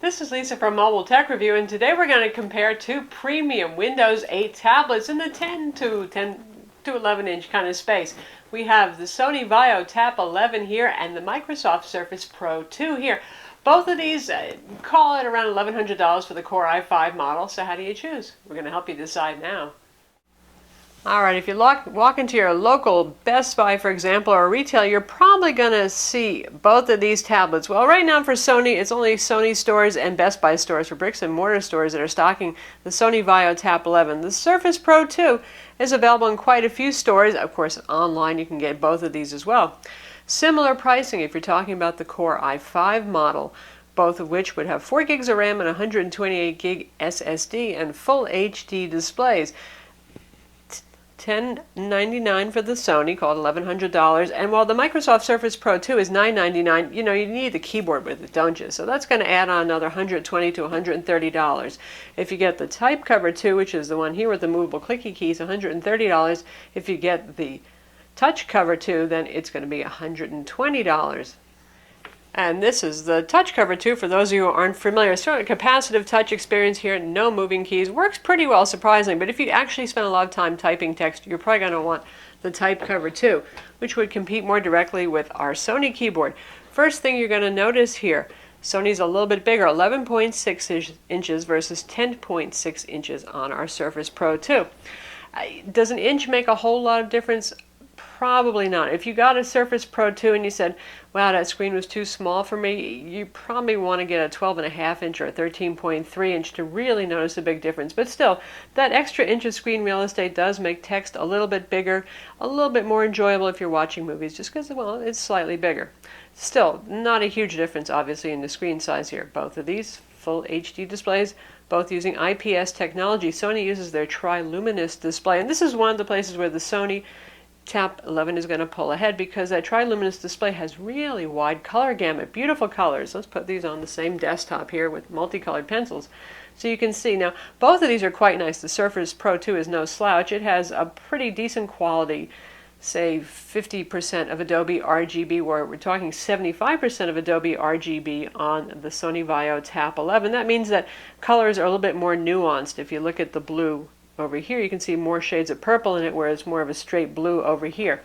This is Lisa from Mobile Tech Review, and today we're going to compare two premium Windows 8 tablets in the 10 to 11 inch kind of space. We have the Sony VAIO Tab 11 here and the Microsoft Surface Pro 2 here. Both of these call it around $1,100 for the Core i5 model, so how do you choose? We're going to help you decide now. Alright, if you walk into your local Best Buy, for example, or a retailer, you're probably going to see both of these tablets. Well, right now for Sony, it's only Sony stores and Best Buy stores, for bricks and mortar stores, that are stocking the Sony VAIO Tab 11. The Surface Pro 2 is available in quite a few stores. Of course, online you can get both of these as well. Similar pricing if you're talking about the Core i5 model, both of which would have 4 gigs of RAM and 128 gig SSD and full HD displays. $1099 for the Sony, called $1,100, and while the Microsoft Surface Pro 2 is $999, you need the keyboard with it, don't you? So that's going to add on another $120 to $130. If you get the Type Cover 2, which is the one here with the movable clicky keys, $130. If you get the Touch Cover 2, then it's going to be $120. And this is the Touch Cover 2 for those of you who aren't familiar. Sort of a capacitive touch experience here, no moving keys. Works pretty well, surprisingly, but if you actually spend a lot of time typing text, you're probably going to want the Type Cover 2, which would compete more directly with our Sony keyboard. First thing you're going to notice here, Sony's a little bit bigger, 11.6 inches versus 10.6 inches on our Surface Pro 2. Does an inch make a whole lot of difference? Probably not. If you got a Surface Pro 2 and you said, wow, that screen was too small for me, you probably want to get a 12.5 inch or a 13.3 inch to really notice a big difference. But still, that extra inch of screen real estate does make text a little bit bigger, a little bit more enjoyable if you're watching movies, just because, well, it's slightly bigger. Still, not a huge difference, obviously, in the screen size here. Both of these full HD displays, both using IPS technology. Sony uses their Tri-Luminous display, and this is one of the places where the Sony Tab 11 is going to pull ahead because that Tri-Luminous display has really wide color gamut, beautiful colors. Let's put these on the same desktop here with multicolored pencils so you can see. Now, both of these are quite nice. The Surface Pro 2 is no slouch. It has a pretty decent quality, say 50% of Adobe RGB, where we're talking 75% of Adobe RGB on the Sony VAIO Tab 11. That means that colors are a little bit more nuanced. If you look at the blue over here, you can see more shades of purple in it, whereas more of a straight blue over here.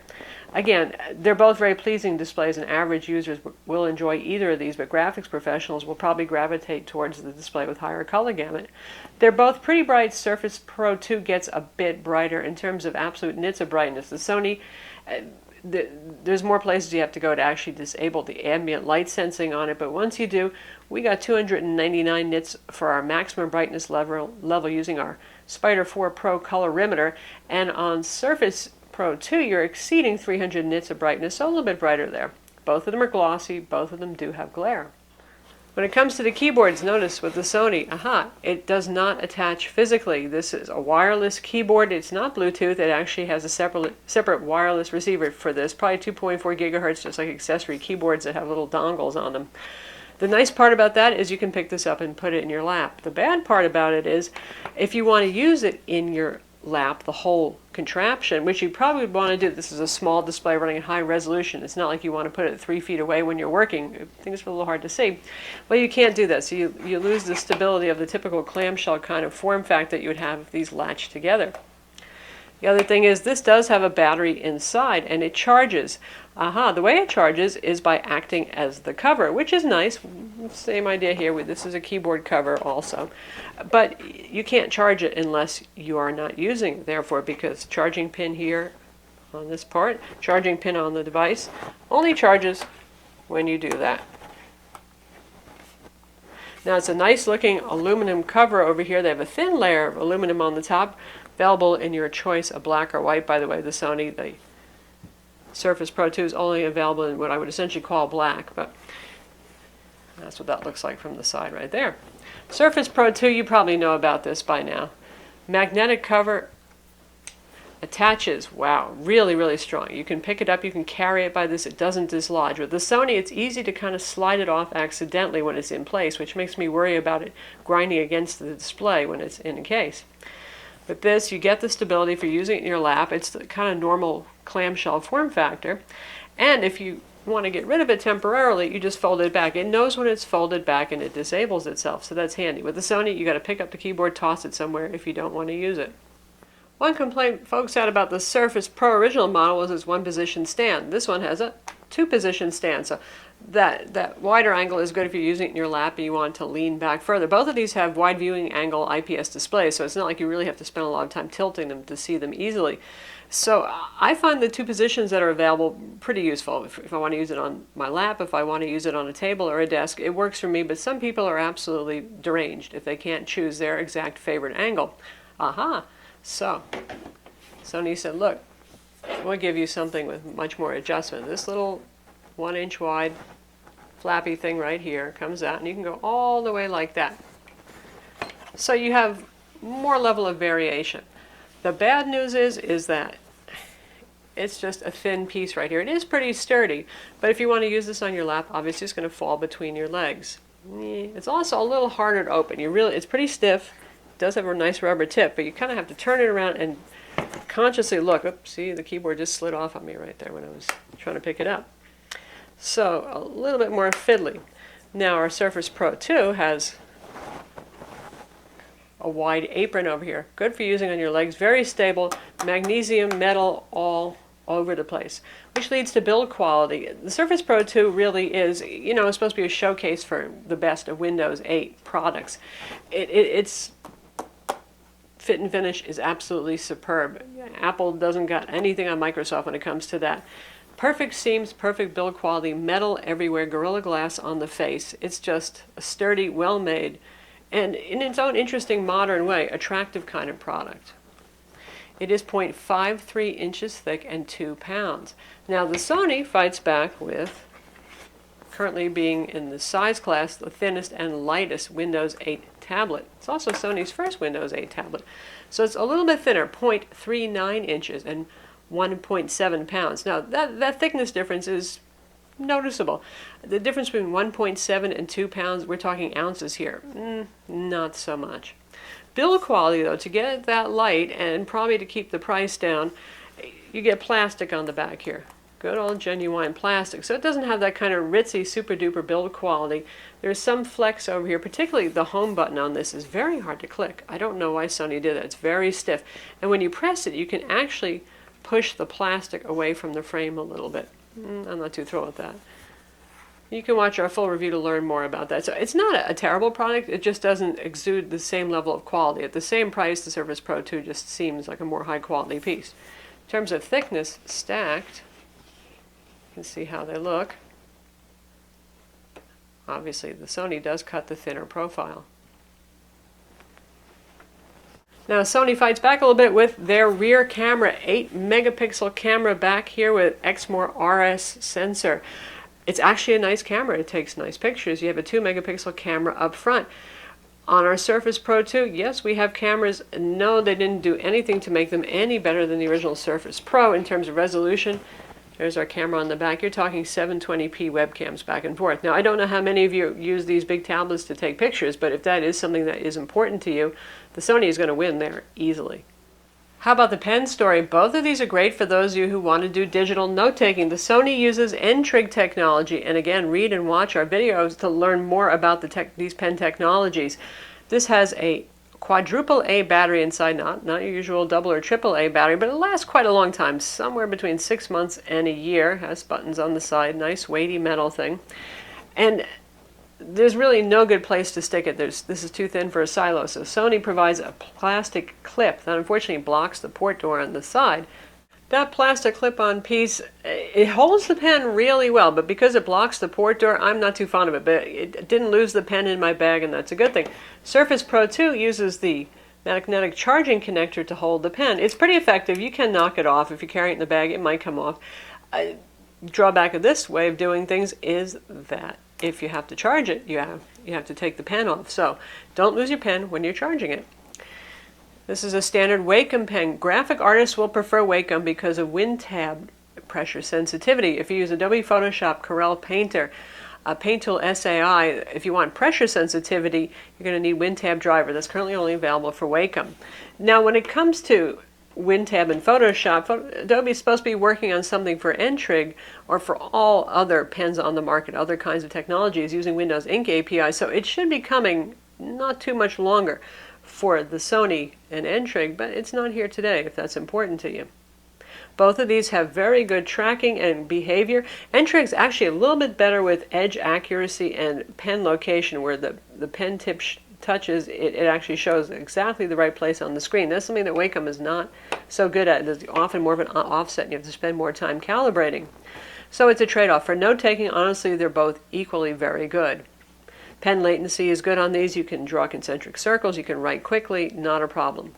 Again, they're both very pleasing displays, and average users will enjoy either of these, but graphics professionals will probably gravitate towards the display with higher color gamut. They're both pretty bright. Surface Pro 2 gets a bit brighter in terms of absolute nits of brightness. The Sony, there's more places you have to go to actually disable the ambient light sensing on it, but once you do, we got 299 nits for our maximum brightness level using our Spider 4 Pro colorimeter, and on Surface Pro 2 you're exceeding 300 nits of brightness, so a little bit brighter there. Both of them are glossy, both of them do have glare. When it comes to the keyboards, notice with the Sony, it does not attach physically. This is a wireless keyboard. It's not Bluetooth. It actually has a separate wireless receiver for this, probably 2.4 gigahertz, just like accessory keyboards that have little dongles on them. The nice part about that is you can pick this up and put it in your lap. The bad part about it is if you want to use it in your lap, the whole contraption, which you probably would want to do. This is a small display running at high resolution. It's not like you want to put it 3 feet away when you're working. I think it's a little hard to see. Well, you can't do that, so you lose the stability of the typical clamshell kind of form factor that you would have if these latched together. The other thing is this does have a battery inside, and it charges. The way it charges is by acting as the cover, which is nice. Same idea here. This is a keyboard cover also. But you can't charge it unless you are not using it, therefore, because charging pin here on this part, charging pin on the device, only charges when you do that. Now, it's a nice looking aluminum cover over here. They have a thin layer of aluminum on the top, available in your choice of black or white. By the way, the Sony, the Surface Pro 2 is only available in what I would essentially call black, but that's what that looks like from the side right there. Surface Pro 2, you probably know about this by now. Magnetic cover attaches, wow, really, really strong. You can pick it up, you can carry it by this, it doesn't dislodge. With the Sony, it's easy to kind of slide it off accidentally when it's in place, which makes me worry about it grinding against the display when it's in a case. With this, you get the stability for using it in your lap. It's the kind of normal clamshell form factor. And if you want to get rid of it temporarily, you just fold it back. It knows when it's folded back and it disables itself, so that's handy. With the Sony, you got to pick up the keyboard, toss it somewhere if you don't want to use it. One complaint folks had about the Surface Pro original model was its one-position stand. This one has a two-position stand, so that wider angle is good if you're using it in your lap and you want to lean back further. Both of these have wide viewing angle IPS displays, so it's not like you really have to spend a lot of time tilting them to see them easily. So I find the two positions that are available pretty useful. If I want to use it on my lap, if I want to use it on a table or a desk, it works for me, but some people are absolutely deranged if they can't choose their exact favorite angle. Aha! So Sony said, look, we'll give you something with much more adjustment. This little 1-inch wide flappy thing right here comes out, and you can go all the way like that. So you have more level of variation. The bad news is that it's just a thin piece right here. It is pretty sturdy, but if you want to use this on your lap, obviously it's going to fall between your legs. It's also a little harder to open. It's pretty stiff. It does have a nice rubber tip, but you kind of have to turn it around and consciously look. Oops, see, the keyboard just slid off on me right there when I was trying to pick it up. So a little bit more fiddly. Now our Surface Pro 2 has a wide apron over here. Good for using on your legs. Very stable. Magnesium, metal, all over the place. Which leads to build quality. The Surface Pro 2 really is, it's supposed to be a showcase for the best of Windows 8 products. Its fit and finish is absolutely superb. Apple doesn't got anything on Microsoft when it comes to that. Perfect seams, perfect build quality, metal everywhere, Gorilla Glass on the face. It's just a sturdy, well-made, and in its own interesting modern way, attractive kind of product. It is 0.53 inches thick and 2 pounds. Now the Sony fights back with currently being in the size class, the thinnest and lightest Windows 8 tablet. It's also Sony's first Windows 8 tablet. So it's a little bit thinner, 0.39 inches and 1.7 pounds. Now that thickness difference is noticeable. The difference between 1.7 and 2 pounds, we're talking ounces here. Not so much. Build quality, though, to get it that light and probably to keep the price down, you get plastic on the back here. Good old genuine plastic. So it doesn't have that kind of ritzy, super duper build quality. There's some flex over here, particularly the home button on this is very hard to click. I don't know why Sony did that. It's very stiff. And when you press it, you can actually push the plastic away from the frame a little bit. I'm not too thrilled with that. You can watch our full review to learn more about that. So it's not a terrible product, it just doesn't exude the same level of quality. At the same price, the Surface Pro 2 just seems like a more high quality piece. In terms of thickness, stacked, you can see how they look. Obviously, the Sony does cut the thinner profile. Now Sony fights back a little bit with their rear camera, 8 megapixel camera back here with Exmor RS sensor. It's actually a nice camera. It takes nice pictures. You have a 2 megapixel camera up front. On our Surface Pro 2, yes, we have cameras. No, they didn't do anything to make them any better than the original Surface Pro in terms of resolution. There's our camera on the back. You're talking 720p webcams back and forth. Now, I don't know how many of you use these big tablets to take pictures, but if that is something that is important to you, the Sony is going to win there easily. How about the pen story? Both of these are great for those of you who want to do digital note-taking. The Sony uses N-Trig technology, and again, read and watch our videos to learn more about these pen technologies. This has a quadruple A battery inside, not your usual double or triple A battery, but it lasts quite a long time, somewhere between 6 months and a year. Has buttons on the side, nice weighty metal thing. And there's really no good place to stick it. This is too thin for a silo, so Sony provides a plastic clip that unfortunately blocks the port door on the side. That plastic clip-on piece, it holds the pen really well, but because it blocks the port door, I'm not too fond of it, but it didn't lose the pen in my bag, and that's a good thing. Surface Pro 2 uses the magnetic charging connector to hold the pen. It's pretty effective. You can knock it off. If you carry it in the bag, it might come off. Drawback of this way of doing things is that if you have to charge it, you have to take the pen off. So don't lose your pen when you're charging it. This is a standard Wacom pen. Graphic artists will prefer Wacom because of WinTab pressure sensitivity. If you use Adobe Photoshop, Corel Painter, Paint Tool SAI, if you want pressure sensitivity, you're going to need WinTab driver. That's currently only available for Wacom. Now when it comes to WinTab and Photoshop. Adobe is supposed to be working on something for N-Trig or for all other pens on the market, other kinds of technologies using Windows Ink API. So it should be coming not too much longer for the Sony and N-Trig, but it's not here today if that's important to you. Both of these have very good tracking and behavior. N-Trig's actually a little bit better with edge accuracy and pen location, where the pen tip touches, it actually shows exactly the right place on the screen. That's something that Wacom is not so good at. There's often more of an offset, and you have to spend more time calibrating. So it's a trade-off. For note-taking, honestly, they're both equally very good. Pen latency is good on these. You can draw concentric circles. You can write quickly. Not a problem.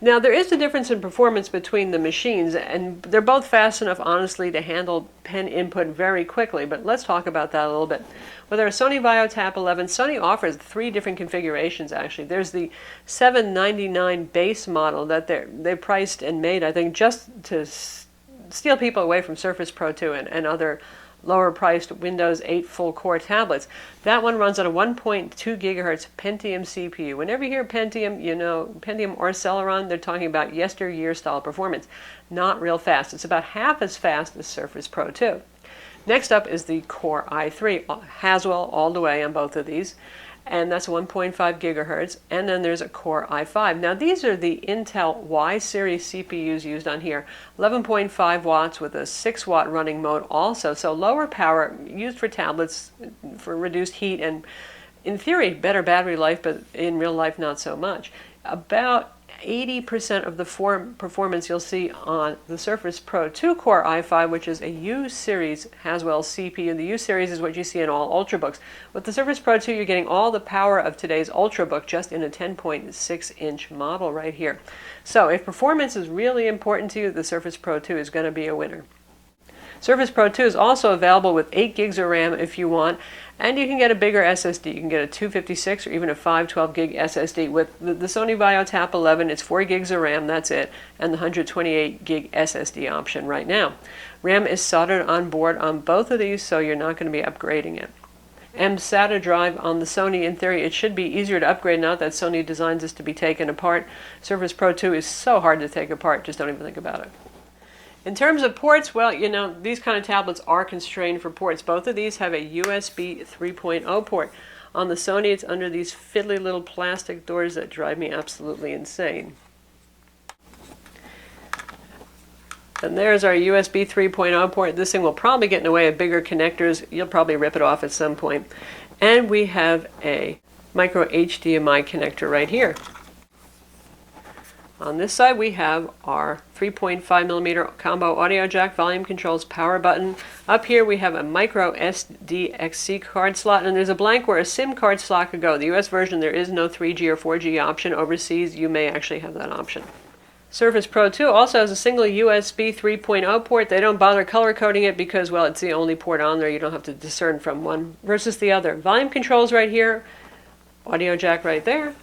Now, there is a difference in performance between the machines, and they're both fast enough, honestly, to handle pen input very quickly, but let's talk about that a little bit. With our Sony VAIO Tab 11, Sony offers 3 different configurations, actually. There's the $799 base model that they priced and made, I think, just to steal people away from Surface Pro 2 and other lower-priced Windows 8 full-core tablets. That one runs on a 1.2 gigahertz Pentium CPU. Whenever you hear Pentium, you know, Pentium or Celeron, they're talking about yesteryear-style performance. Not real fast. It's about half as fast as Surface Pro 2. Next up is the Core i3. Haswell all the way on both of these. And that's 1.5 gigahertz, and then there's a Core i5. Now these are the Intel Y series CPUs used on here, 11.5 watts with a 6 watt running mode also, so lower power, used for tablets for reduced heat, and in theory better battery life, but in real life not so much. About 80% of the performance you'll see on the Surface Pro 2 Core i5, which is a U-Series Haswell CPU. The U-Series is what you see in all Ultrabooks. With the Surface Pro 2, you're getting all the power of today's Ultrabook just in a 10.6-inch model right here. So if performance is really important to you, the Surface Pro 2 is going to be a winner. Surface Pro 2 is also available with 8 gigs of RAM if you want, and you can get a bigger SSD. You can get a 256 or even a 512 gig SSD. With the Sony VAIO Tab 11, it's 4 gigs of RAM, that's it, and the 128 gig SSD option right now. RAM is soldered on board on both of these, so you're not going to be upgrading it. SATA drive on the Sony, in theory, it should be easier to upgrade now that Sony designs this to be taken apart. Surface Pro 2 is so hard to take apart, just don't even think about it. In terms of ports, well, you know, these kind of tablets are constrained for ports. Both of these have a USB 3.0 port. On the Sony, it's under these fiddly little plastic doors that drive me absolutely insane. And there's our USB 3.0 port. This thing will probably get in the way of bigger connectors. You'll probably rip it off at some point. And we have a micro HDMI connector right here. On this side, we have our 3.5 millimeter combo audio jack, volume controls, power button. Up here, we have a micro SDXC card slot, and there's a blank where a SIM card slot could go. The US version, there is no 3G or 4G option. Overseas, you may actually have that option. Surface Pro 2 also has a single USB 3.0 port. They don't bother color coding it because, well, it's the only port on there. You don't have to discern from one versus the other. Volume controls right here, audio jack right there.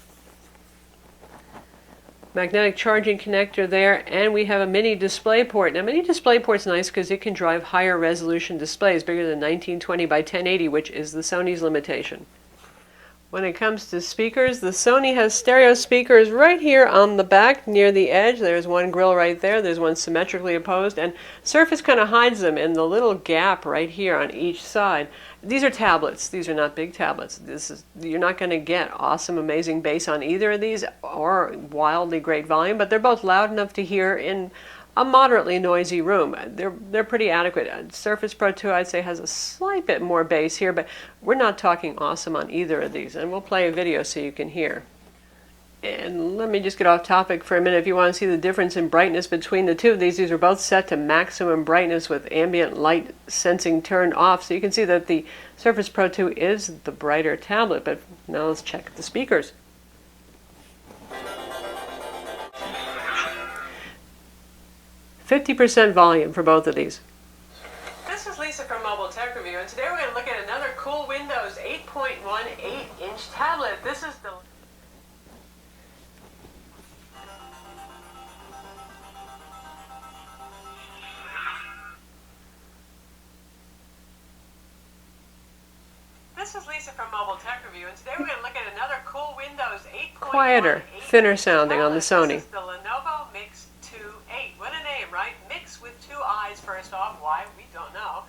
Magnetic charging connector there, and we have a mini display port. Now, mini display port's nice because it can drive higher resolution displays, bigger than 1920 by 1080, which is the Sony's limitation. When it comes to speakers, the Sony has stereo speakers right here on the back near the edge. There's one grill right there. There's one symmetrically opposed, and Surface kind of hides them in the little gap right here on each side. These are tablets. These are not big tablets. You're not going to get awesome, amazing bass on either of these or wildly great volume, but they're both loud enough to hear in a moderately noisy room. They're pretty adequate. Surface Pro 2, I'd say, has a slight bit more bass here, but we're not talking awesome on either of these, and we'll play a video so you can hear. And let me just get off topic for a minute. If you want to see the difference in brightness between the two of these are both set to maximum brightness with ambient light sensing turned off, so you can see that the Surface Pro 2 is the brighter tablet. But now let's check the speakers. 50% volume for both of these. This is Lisa from Mobile Tech Review, and today we're going to look at another cool Windows 8.1 8-inch tablet. This is the This is Lisa from Mobile Tech Review, and today we're going to look at another cool Windows 8.1 quieter, thinner sounding on the Sony. This is the Lenovo Mix 2 with two eyes first off. Why? We don't know.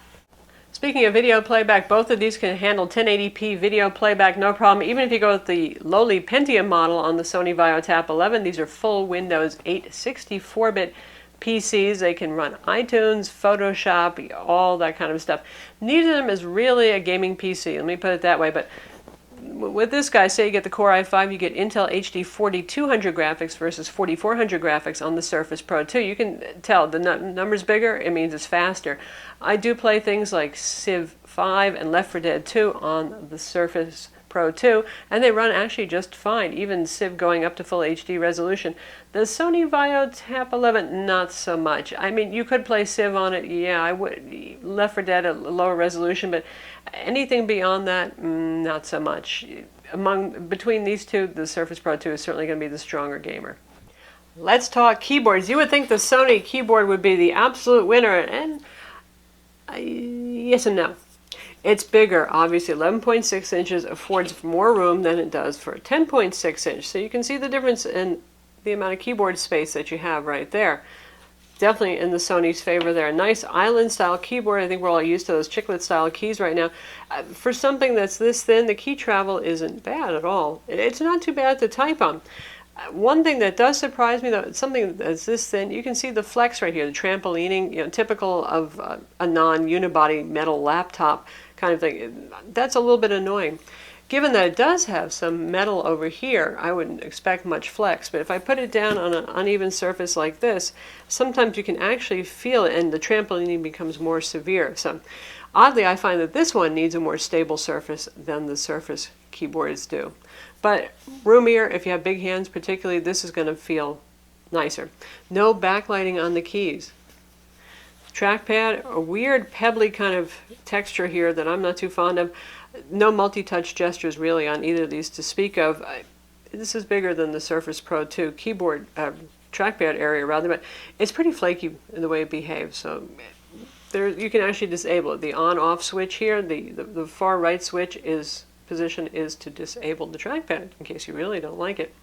Speaking of video playback, both of these can handle 1080p video playback, no problem. Even if you go with the lowly Pentium model on the Sony VAIO Tab 11, these are full Windows 8 64-bit PCs. They can run iTunes, Photoshop, all that kind of stuff. Neither of them is really a gaming PC, let me put it that way, but with this guy, say you get the Core i5, you get Intel HD 4200 graphics versus 4400 graphics on the Surface Pro 2. You can tell the number's bigger, it means it's faster. I do play things like Civ 5 and Left 4 Dead 2 on the Surface Pro 2, and they run actually just fine, even Civ going up to full HD resolution. The Sony VAIO Tab 11, not so much. I mean, you could play Civ on it, yeah, I would. Left 4 Dead at a lower resolution, but anything beyond that, not so much. Between these two, the Surface Pro 2 is certainly going to be the stronger gamer. Let's talk keyboards. You would think the Sony keyboard would be the absolute winner, and yes and no. It's bigger, obviously. 11.6 inches affords more room than it does for a 10.6 inch. So you can see the difference in the amount of keyboard space that you have right there. Definitely in the Sony's favor there. A nice island-style keyboard. I think we're all used to those chiclet-style keys right now. For something that's this thin, the key travel isn't bad at all. It's not too bad to type on. One thing that does surprise me, though, something that's this thin, you can see the flex right here, the trampolining, typical of a non-unibody metal laptop kind of thing. That's a little bit annoying. Given that it does have some metal over here, I wouldn't expect much flex, but if I put it down on an uneven surface like this, sometimes you can actually feel it and the trampolining becomes more severe. So oddly, I find that this one needs a more stable surface than the Surface keyboards do. But roomier, if you have big hands particularly, this is going to feel nicer. No backlighting on the keys. Trackpad, a weird pebbly kind of texture here that I'm not too fond of. No multi-touch gestures really on either of these to speak of. This is bigger than the Surface Pro 2 keyboard, trackpad area rather, but it's pretty flaky in the way it behaves. So there, you can actually disable it. The on-off switch here, the far right switch position is to disable the trackpad in case you really don't like it.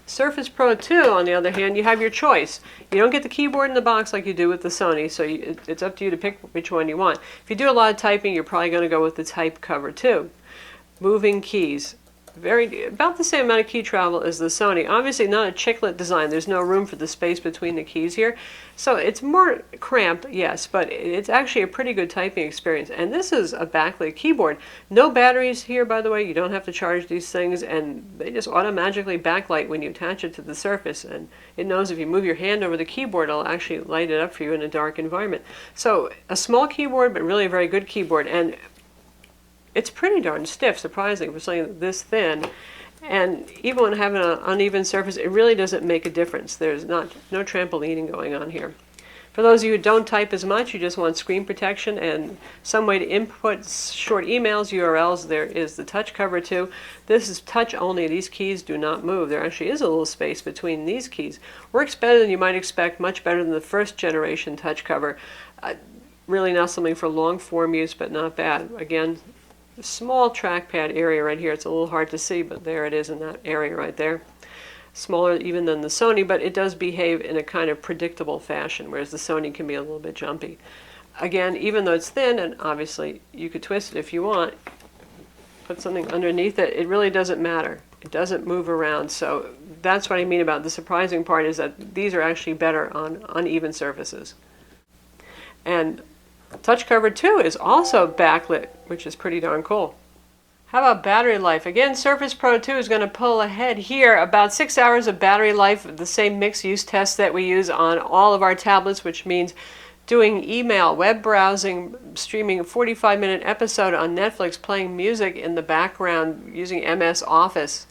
Surface Pro 2, on the other hand, you have your choice. You don't get the keyboard in the box like you do with the Sony, so it's up to you to pick which one you want. If you do a lot of typing, you're probably going to go with the type cover too. Moving keys. About the same amount of key travel as the Sony. Obviously not a chiclet design. There's no room for the space between the keys here. So it's more cramped, yes, but it's actually a pretty good typing experience. And this is a backlit keyboard. No batteries here, by the way. You don't have to charge these things, and they just automatically backlight when you attach it to the surface. And it knows if you move your hand over the keyboard, it'll actually light it up for you in a dark environment. So a small keyboard, but really a very good keyboard. And it's pretty darn stiff, surprisingly, for something this thin. And even when having an uneven surface, it really doesn't make a difference. There's no trampolining going on here. For those of you who don't type as much, you just want screen protection and some way to input short emails, URLs, there is the touch cover too. This is touch only. These keys do not move. There actually is a little space between these keys. Works better than you might expect, much better than the first generation touch cover. Really not something for long form use, but not bad. Again, small trackpad area right here. It's a little hard to see, but there it is in that area right there. Smaller even than the Sony, but it does behave in a kind of predictable fashion, whereas the Sony can be a little bit jumpy. Again, even though it's thin, and obviously you could twist it if you want, put something underneath it, it really doesn't matter. It doesn't move around, so that's what I mean about the surprising part is that these are actually better on uneven surfaces. And touch cover 2 is also backlit, which is pretty darn cool. How about battery life? Again, Surface Pro 2 is going to pull ahead here. About 6 hours of battery life, the same mixed-use test that we use on all of our tablets, which means doing email, web browsing, streaming a 45-minute episode on Netflix, playing music in the background, using MS Office,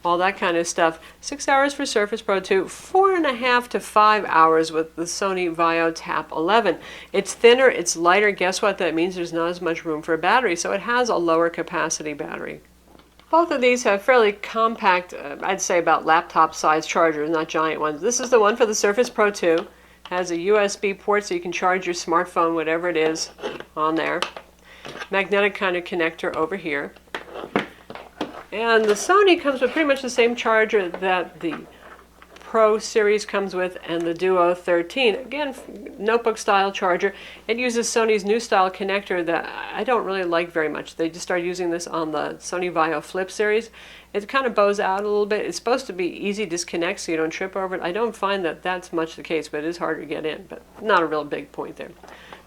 all that kind of stuff. 6 hours for Surface Pro 2, 4.5 to 5 hours with the Sony VAIO Tab 11. It's thinner, it's lighter. Guess what? That means there's not as much room for a battery, so it has a lower capacity battery. Both of these have fairly compact, I'd say about laptop-sized chargers, not giant ones. This is the one for the Surface Pro 2. Has a USB port so you can charge your smartphone, whatever it is, on there. Magnetic kind of connector over here. And the Sony comes with pretty much the same charger that the Pro series comes with, and the Duo 13. Again, notebook style charger. It uses Sony's new style connector that I don't really like very much. They just started using this on the Sony VAIO Flip series. It kind of bows out a little bit. It's supposed to be easy disconnect so you don't trip over it. I don't find that that's much the case, but it is hard to get in, but not a real big point there.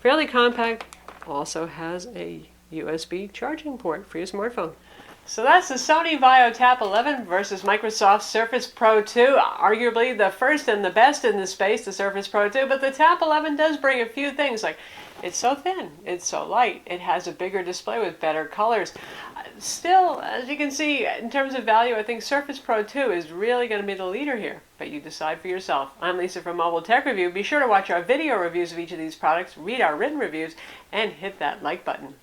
Fairly compact, also has a USB charging port for your smartphone. So that's the Sony VAIO Tab 11 versus Microsoft Surface Pro 2. Arguably the first and the best in the space, the Surface Pro 2, but the Tab 11 does bring a few things, like it's so thin, it's so light, it has a bigger display with better colors. Still, as you can see, in terms of value, I think Surface Pro 2 is really going to be the leader here, but you decide for yourself. I'm Lisa from Mobile Tech Review. Be sure to watch our video reviews of each of these products, read our written reviews, and hit that like button.